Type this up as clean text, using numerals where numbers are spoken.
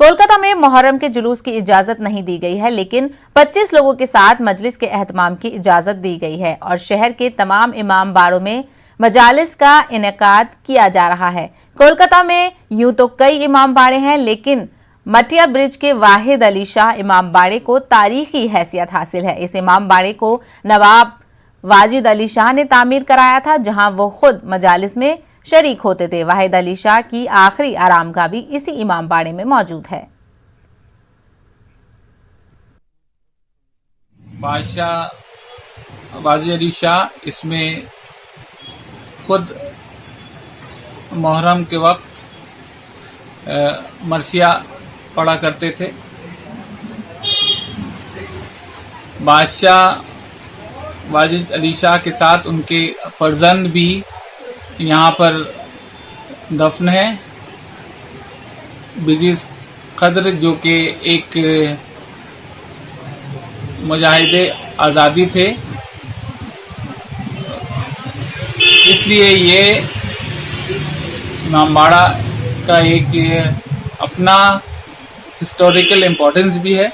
कोलकाता में मुहर्रम के जुलूस की इजाजत नहीं दी गई है, लेकिन 25 लोगों के साथ मजलिस के एहतमाम की इजाजत दी गई है और शहर के तमाम इमाम बाड़ों में मजालिस का इनेकाद किया जा रहा है। कोलकाता में यूं तो कई इमाम बाड़े हैं, लेकिन मटिया ब्रिज के वाहिद अली शाह इमाम बाड़े को तारीखी हैसियत हासिल है। इस इमाम बाड़े को नवाब वाजिद अली शाह ने तामीर कराया था, जहां वो खुद मजालिस में शरीक होते थे। वाहिद अली शाह की आखिरी आरामगाह भी इसी इमाम बाड़े में मौजूद है। बादशाह वाजिद अली शाह इसमें खुद मुहर्रम के वक्त मरसिया पढ़ा करते थे। बादशाह वाजिद अली शाह के साथ उनके फर्जंद भी यहाँ पर दफन है। बिजिस खद्र जो कि एक मुजाहिदे आज़ादी थे, इसलिए ये इमामबाड़ा का एक अपना हिस्टोरिकल इम्पोर्टेंस भी है।